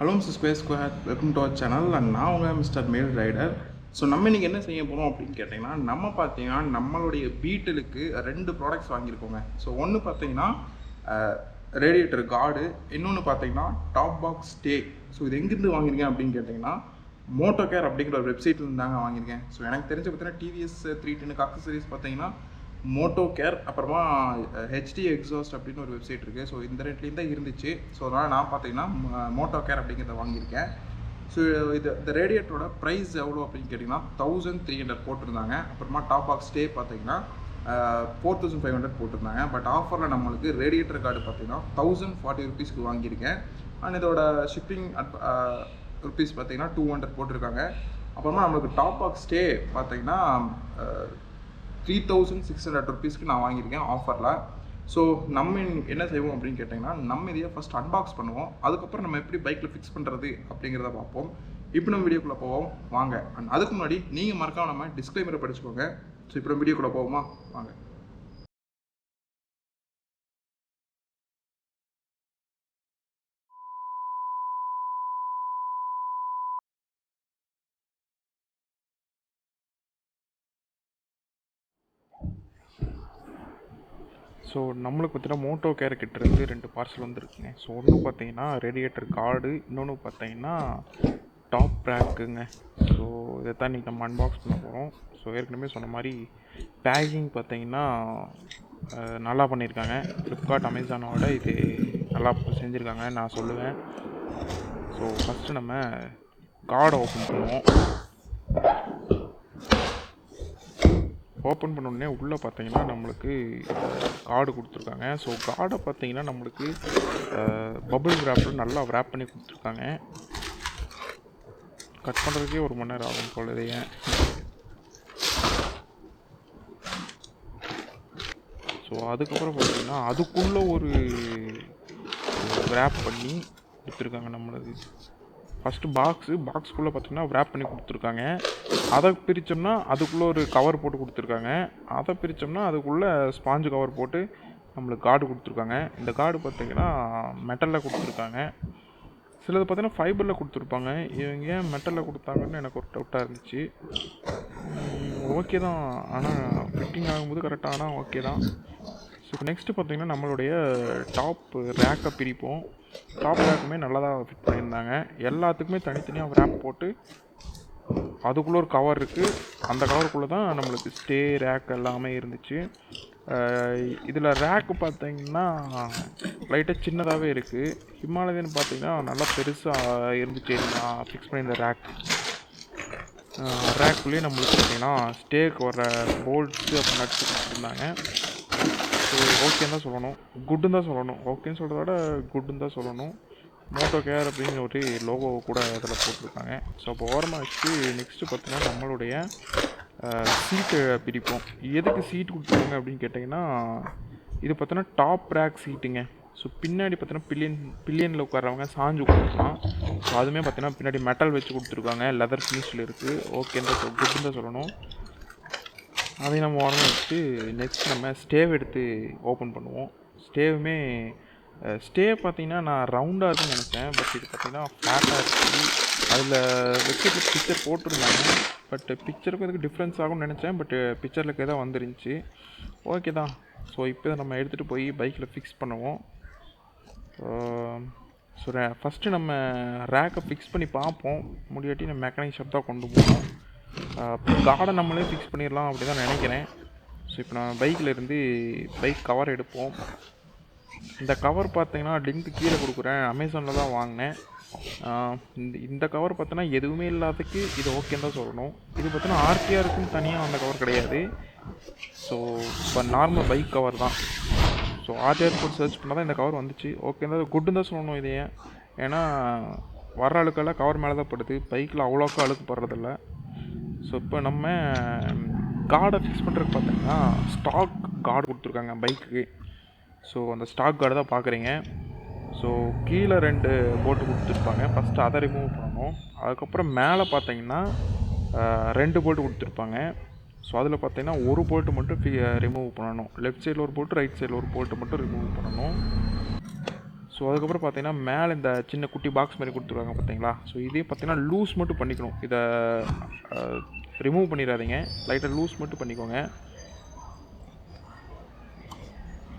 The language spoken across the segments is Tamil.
Hello mister square welcome to our channel. நான் உங்கள் மிஸ்டர் மேல் ரைடர். ஸோ நம்ம இன்றைக்கி என்ன செய்ய போகிறோம் அப்படின்னு கேட்டிங்கன்னா, நம்ம பார்த்தீங்கன்னா நம்மளுடைய பீட்டலுக்கு 2 ப்ராடக்ட்ஸ் வாங்கியிருக்கோங்க. ஸோ ஒன்று பார்த்தீங்கன்னா ரேடியேட்டர் கார்டு, இன்னொன்று பார்த்தீங்கன்னா டாப் பாக்ஸ் ஸ்டே. ஸோ இது எங்கேருந்து வாங்கியிருக்கேன் அப்படின்னு கேட்டிங்கன்னா, மோட்டோ கேர் அப்படிங்கிற ஒரு வெப்சைட்லேருந்து தாங்க வாங்கியிருக்கேன். ஸோ எனக்கு தெரிஞ்ச பார்த்தீங்கன்னா டிவிஎஸ் 310 அக்சசரிஸ் பார்த்தீங்கன்னா மோட்டோ கேர், அப்புறமா ஹெச்டி எக்ஸாஸ்ட் அப்படின்னு ஒரு வெப்சைட் இருக்குது. ஸோ இந்த ரெண்டுலேயும் தான் இருந்துச்சு. ஸோ அதனால் நான் பார்த்தீங்கன்னா மோட்டோ கேர் அப்படிங்கிறத வாங்கியிருக்கேன். ஸோ இந்த ரேடியேட்டரோட ப்ரைஸ் எவ்வளோ அப்படின்னு கேட்டிங்கன்னா 1300 போட்டிருந்தாங்க. அப்புறமா டாப் பாக்ஸ் ஸ்டே பார்த்தீங்கன்னா 4500 போட்டிருந்தாங்க. பட் ஆஃபரில் நம்மளுக்கு ரேடியேட்டர் கார்டு பார்த்தீங்கன்னா 1040 ருபீஸ்க்கு வாங்கியிருக்கேன். அண்ட் இதோட ஷிப்பிங் ருபீஸ் பார்த்தீங்கன்னா 200 போட்டிருக்காங்க. அப்புறமா நம்மளுக்கு டாப் பாக்ஸ் ஸ்டே பார்த்தீங்கன்னா 3600 ருபீஸ்க்கு நான் வாங்கியிருக்கேன் ஆஃபரில். ஸோ நம்ம என்ன செய்வோம் அப்படின்னு கேட்டிங்கன்னா, நம்ம இதையே ஃபஸ்ட் அன்பாக்ஸ் பண்ணுவோம். அதுக்கப்புறம் நம்ம எப்படி பைக்கில் ஃபிக்ஸ் பண்ணுறது அப்படிங்கிறத பார்ப்போம். இப்போ நம்ம வீடியோக்குள்ளே போவோம் வாங்க. அண்ட் அதுக்கு முன்னாடி நீங்கள் மறக்காம நம்ம டிஸ்க்ளைமரை படிச்சுக்கோங்க. ஸோ இப்போ நம்ம வீடியோக்குள்ளே போவோமா வாங்க. ஸோ நம்மளுக்கு பார்த்தீங்கன்னா மோட்டோ கேர் கிட்டேருந்து 2 பார்சல் வந்துருக்குங்க. ஸோ ஒன்று பார்த்தீங்கன்னா ரேடியேட்டர் கார்டு, இன்னொன்று பார்த்தீங்கன்னா டாப் ரேக்குங்க. ஸோ இதை தான் இன்றைக்கி நம்ம அன்பாக்ஸ் பண்ண போகிறோம். ஸோ ஏற்கனவே சொன்ன மாதிரி பேக்கிங் பார்த்தீங்கன்னா நல்லா பண்ணியிருக்காங்க. ஃப்ளிப்கார்ட், அமேசானோட இது நல்லா செஞ்சுருக்காங்க நான் சொல்லுவேன். ஸோ ஃபஸ்ட்டு நம்ம கார்டை ஓப்பன் பண்ணுவோம். ஓப்பன் பண்ணோடனே உள்ளே பார்த்தீங்கன்னா நம்மளுக்கு கார்டு கொடுத்துருக்காங்க. ஸோ கார்டை பார்த்தீங்கன்னா நம்மளுக்கு பபுள் ரேப்பில் நல்லா ரேப் பண்ணி கொடுத்துருக்காங்க. கட் பண்ணுறதுக்கே 1 மணி நேரம் ஆகும் போல இதையே. ஸோ அதுக்கப்புறம் பார்த்தீங்கன்னா அதுக்குள்ளே ஒரு ரேப் பண்ணி கொடுத்துருக்காங்க நம்மளுக்கு. ஃபஸ்ட்டு பாக்ஸுக்குள்ளே பார்த்தீங்கன்னா ரேப் பண்ணி கொடுத்துருக்காங்க. அதை பிரித்தோம்னா அதுக்குள்ளே ஒரு கவர் போட்டு கொடுத்துருக்காங்க. அதை பிரித்தோம்னா அதுக்குள்ளே ஸ்பாஞ்சு கவர் போட்டு நம்மளுக்கு கார்டு கொடுத்துருக்காங்க. இந்த கார்டு பார்த்தீங்கன்னா மெட்டலில் கொடுத்துருக்காங்க. சிலது பார்த்தீங்கன்னா ஃபைபரில் கொடுத்துருப்பாங்க. இவங்க ஏன் மெட்டலில் கொடுத்தாங்கன்னு எனக்கு ஒரு டவுட்டாக இருந்துச்சு. ஓகே தான், ஆனால் ஃபிட்டிங் ஆகும்போது கரெக்டாக ஆனால் ஓகே தான். ஸோ நெக்ஸ்ட்டு பார்த்தீங்கன்னா நம்மளுடைய டாப் ரேக்கை பிரிப்போம். டாப் ரேக்குமே நல்லா தான் ஃபிட் பண்ணியிருந்தாங்க. எல்லாத்துக்குமே தனித்தனியாக ரேக் போட்டு அதுக்குள்ளே ஒரு கவர் இருக்குது. அந்த கவருக்குள்ளே தான் நம்மளுக்கு ஸ்டே ரேக் எல்லாமே இருந்துச்சு. இதில் ரேக்கு பார்த்தீங்கன்னா லைட்டாக சின்னதாகவே இருக்குது. ஹிமாலயன் பார்த்தீங்கன்னா நல்லா பெருசாக இருந்துச்சு. நான் ஃபிக்ஸ் பண்ணியிருந்த ரேக்குள்ளேயே நம்மளுக்கு பார்த்தீங்கன்னா ஸ்டேக்கு வர போல்ட்ஸு அப்புறம் நட்ஸு கொடுத்துருந்தாங்க. ஸோ ஓகேன்னு தான் சொல்லணும், குட்டுன்னு தான் சொல்லணும். ஓகேன்னு சொல்கிறத விட குட்டுன்னு தான் சொல்லணும். மோட்டோ கேர் அப்படிங்கிற ஒரு லோகோ கூட அதில் போட்டிருக்காங்க. ஸோ அப்போ ஓரமாக வச்சு நெக்ஸ்ட்டு பார்த்தீங்கன்னா நம்மளுடைய சீட்டை பிரிப்போம். எதுக்கு சீட் கொடுத்துருக்காங்க அப்படின்னு கேட்டிங்கன்னா, இது பார்த்தீங்கன்னா டாப் ரேக் சீட்டுங்க. ஸோ பின்னாடி பார்த்தீங்கன்னா பில்லியனில் உட்காரவங்க சாஞ்சு உட்காரலாம். ஸோ அதுவுமே பார்த்தீங்கன்னா பின்னாடி மெட்டல் வச்சு கொடுத்துருக்காங்க. லெதர் ஃபினிஷில் இருக்குது. ஓகேன்னு தான் குட்டுன்னு தான் சொல்லணும். அதையும் நம்ம ஓரமாக வச்சுட்டு நெக்ஸ்ட் நம்ம ஸ்டேவ் எடுத்து ஓப்பன் பண்ணுவோம். ஸ்டே பார்த்தீங்கன்னா நான் ரவுண்டாக இருக்குன்னு நினச்சேன். பட் இது பார்த்தீங்கன்னா ஃப்ளாட்டாக இருக்குது. அதில் வெப்சைட்டில் பிக்சர் போட்டிருந்தாங்க. பட் பிக்சருக்கு இதுக்கு டிஃப்ரென்ஸ் ஆகும்னு நினச்சேன். பட் பிக்சரில் தான் வந்துருந்துச்சு. ஓகே தான். ஸோ இப்போ நம்ம எடுத்துகிட்டு போய் பைக்கில் ஃபிக்ஸ் பண்ணுவோம். ஸோ ஃபஸ்ட்டு நம்ம ரேக்கை ஃபிக்ஸ் பண்ணி பார்ப்போம். முடியாட்டி நம்ம மெக்கானிக் ஷாப் தான் கொண்டு போவோம். கார்டை நம்மளே ஃபிக்ஸ் பண்ணிடலாம் அப்படி தான் நினைக்கிறேன். ஸோ இப்போ நான் பைக்கில் இருந்து பைக் கவர் எடுப்போம். இந்த கவர் பார்த்தீங்கன்னா லிங்க் கீழே கொடுக்குறேன். அமேசானில் தான் வாங்கினேன். இந்த கவர் பார்த்தோன்னா எதுவுமே இல்லாததுக்கு இது ஓகேன்னு தான் சொல்லணும். இது பார்த்தோன்னா ஆர்டிஆருக்குன்னு தனியாக அந்த கவர் கிடையாது. ஸோ இப்போ நார்மல் பைக் கவர் தான். ஸோ ஆர்டிஆர் போட்டு சர்ச் பண்ணால் தான் இந்த கவர் வந்துச்சு. ஓகே தான், குட்டுன்னு தான் சொல்லணும் இதையே. ஏன்னா வர அழுக்கெல்லாம் கவர் மேலே தான் படுது. பைக்கில் அவ்வளோக்கா அழுக்கு படுறதில்ல. ஸோ இப்போ நம்ம கார்டை ஃபிக்ஸ் பண்ணுறதுக்கு பார்த்தீங்கன்னா ஸ்டாக் கார்டு கொடுத்துருக்காங்க பைக்குக்கு. ஸோ அந்த ஸ்டாக் கார்டு தான் பார்க்குறீங்க. ஸோ கீழே 2 போல்ட்டு கொடுத்துருப்பாங்க. ஃபஸ்ட்டு அதை ரிமூவ் பண்ணணும். அதுக்கப்புறம் மேலே பார்த்தீங்கன்னா 2 போல்ட்டு கொடுத்துருப்பாங்க. ஸோ அதில் பார்த்தீங்கன்னா ஒரு போல்ட்டு மட்டும் ரிமூவ் பண்ணணும். லெஃப்ட் சைடில் ஒரு போல்ட்டு, ரைட் சைடில் ஒரு போல்ட்டு மட்டும் ரிமூவ் பண்ணணும். ஸோ ஸோ அதுக்கப்புறம் பார்த்தீங்கன்னா மேலே இந்த சின்ன குட்டி பாக்ஸ் மாதிரி கொடுத்துருவாங்க பார்த்தீங்களா. ஸோ இதே பார்த்தீங்கன்னா லூஸ் மட்டும் பண்ணிக்கணும். இதை ரிமூவ் பண்ணிடாதீங்க, லைட்டாக லூஸ் மட்டும் பண்ணிக்கோங்க.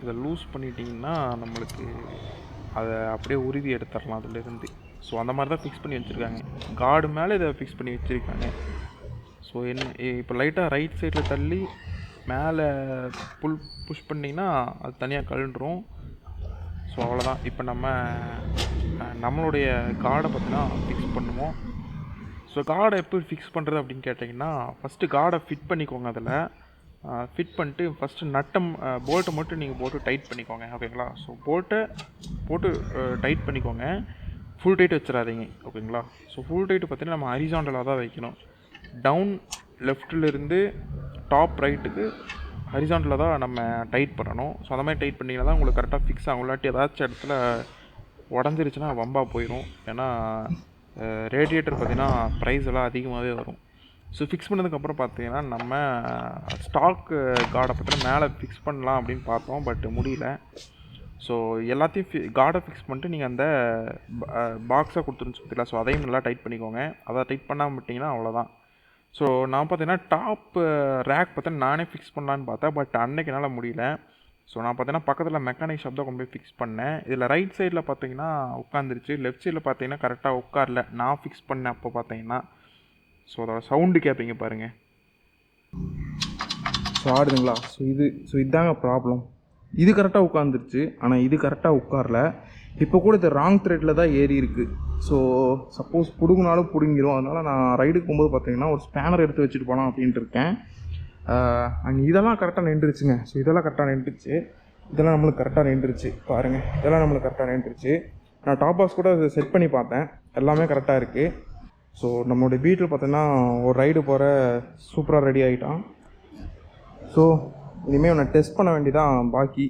இதை லூஸ் பண்ணிட்டீங்கன்னா நம்மளுக்கு அதை அப்படியே உறுதி எடுத்துடலாம் அதுலேருந்து. ஸோ அந்த மாதிரி தான் ஃபிக்ஸ் பண்ணி வச்சுருக்காங்க. கார்டு மேலே இதை ஃபிக்ஸ் பண்ணி வச்சுருக்காங்க. ஸோ என்ன இப்போ லைட்டாக ரைட் சைடில் தள்ளி மேலே புஷ் பண்ணிங்கன்னா அது தனியாக கழண்டுரும். ஸோ அவ்வளோதான். இப்போ நம்மளுடைய கார்டை பார்த்தீங்கன்னா ஃபிக்ஸ் பண்ணுவோம். ஸோ கார்டை எப்படி ஃபிக்ஸ் பண்ணுறது அப்படின்னு கேட்டிங்கன்னா, ஃபஸ்ட்டு கார்டை ஃபிட் பண்ணிக்கோங்க. அதில் ஃபிட் பண்ணிட்டு ஃபஸ்ட்டு போல்ட்டை மட்டும் நீங்கள் போட்டு டைட் பண்ணிக்கோங்க, ஓகேங்களா. ஸோ போட்டு டைட் பண்ணிக்கோங்க, ஃபுல் டைட் வச்சிடாதீங்க, ஓகேங்களா. ஸோ ஃபுல் டைட்டு பார்த்தீங்கன்னா நம்ம ஹரிசாண்டலாக தான் வைக்கணும். டவுன் லெஃப்ட்டிலேருந்து டாப் ரைட்டுக்கு ஹரிசாண்டலாக தான் நம்ம டைட் பண்ணணும். ஸோ அந்த மாதிரி டைட் பண்ணிங்கன்னா தான் உங்களுக்கு கரெக்டாக ஃபிக்ஸ் ஆகும். இல்லாட்டி ஏதாச்சும் இடத்துல உடஞ்சிருச்சுன்னா வம்பா போயிடும். ஏன்னா ரேடியேட்டர் பார்த்திங்கன்னா ப்ரைஸ் எல்லாம் அதிகமாகவே வரும். ஸோ ஃபிக்ஸ் பண்ணதுக்கப்புறம் பார்த்தீங்கன்னா நம்ம ஸ்டாக்கு கார்டை பார்த்தீங்கன்னா மேலே ஃபிக்ஸ் பண்ணலாம் அப்படின்னு பார்த்தோம், பட் முடியல. ஸோ எல்லாத்தையும் கார்டை ஃபிக்ஸ் பண்ணிட்டு நீங்கள் அந்த பாக்ஸாக கொடுத்துருந்துச்சு பார்த்தீங்களா. ஸோ அதையும் நல்லா டைட் பண்ணிக்கோங்க. அதை டைட் பண்ணாமல் விட்டிங்கன்னா அவ்வளோதான். ஸோ நான் பார்த்தீங்கன்னா டாப் ரேக் பார்த்தீங்கன்னா நானே ஃபிக்ஸ் பண்ணலான்னு பார்த்தேன், பட் அன்னைக்கு என்னால் முடியல. ஸோ நான் பார்த்தீங்கன்னா பக்கத்தில் மெக்கானிக் ஷாப் தான் கொண்டு போய் ஃபிக்ஸ் பண்ணேன். இதில் ரைட் சைடில் பார்த்தீங்கன்னா உட்காந்துருச்சு, லெஃப்ட் சைடில் பார்த்தீங்கன்னா கரெக்டாக உட்காரல நான் ஃபிக்ஸ் பண்ணேன் அப்போ பார்த்தீங்கன்னா. ஸோ அதோட சவுண்டு கேட்பீங்க பாருங்கள். ஸோ ஆடுதுங்களா. ஸோ இதாங்க ப்ராப்ளம். இது கரெக்டாக உட்காந்துருச்சு, ஆனால் இது கரெக்டாக உட்காரல. இப்போ கூட இது ராங் த்ரெட்டில் தான் ஏறி இருக்குது. ஸோ சப்போஸ் பிடுங்கினாலும் பிடுங்கிடும். அதனால் நான் ரைடுக்கு போகும்போது பார்த்தீங்கன்னா ஒரு ஸ்பேனர் எடுத்து வச்சுட்டு போகலாம் அப்படின்ட்டு இருக்கேன். அண்ட் இதெல்லாம் கரெக்டாக நின்றுச்சுங்க. ஸோ இதெல்லாம் கரெக்டாக நின்றுச்சு, இதெல்லாம் நம்மளுக்கு கரெக்டாக நின்றுச்சு பாருங்கள். இதெல்லாம் நம்மளுக்கு கரெக்டாக நின்றுச்சு. நான் டாப் பாக்ஸ் கூட செட் பண்ணி பார்த்தேன், எல்லாமே கரெக்டாக இருக்குது. ஸோ நம்மளுடைய பீட்டில் பார்த்தீங்கன்னா ஒரு ரைடு போகிற சூப்பராக ரெடி ஆகிட்டான். ஸோ இனிமேல் நான் டெஸ்ட் பண்ண வேண்டியதான் பாக்கி.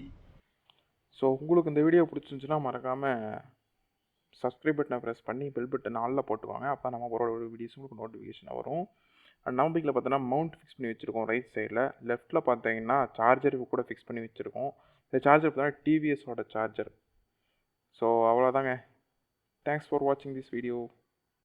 ஸோ உங்களுக்கு இந்த வீடியோ பிடிச்சிருந்துச்சுன்னா மறக்காமல் சப்ஸ்கிரைப் பட்டனை ப்ரெஸ் பண்ணி பெல் பட்டன் ஆலில் போட்டுவாங்க. அப்போ நம்ம ஒரு வீடியோஸ் உங்களுக்கு நோட்டிஃபிகேஷன் வரும். அண்ட் நம்ம பைக்கில் பார்த்தோன்னா மவுண்ட் ஃபிக்ஸ் பண்ணி வச்சுருக்கோம் ரைட் சைடில். லெஃப்ட்டில் பார்த்தீங்கன்னா சார்ஜர் கூட ஃபிக்ஸ் பண்ணி வச்சுருக்கோம். இந்த சார்ஜர் பார்த்தீங்கன்னா டிவிஎஸோட சார்ஜர். ஸோ அவ்வளோதாங்க. தேங்க்ஸ் ஃபார் வாட்சிங் திஸ் வீடியோ.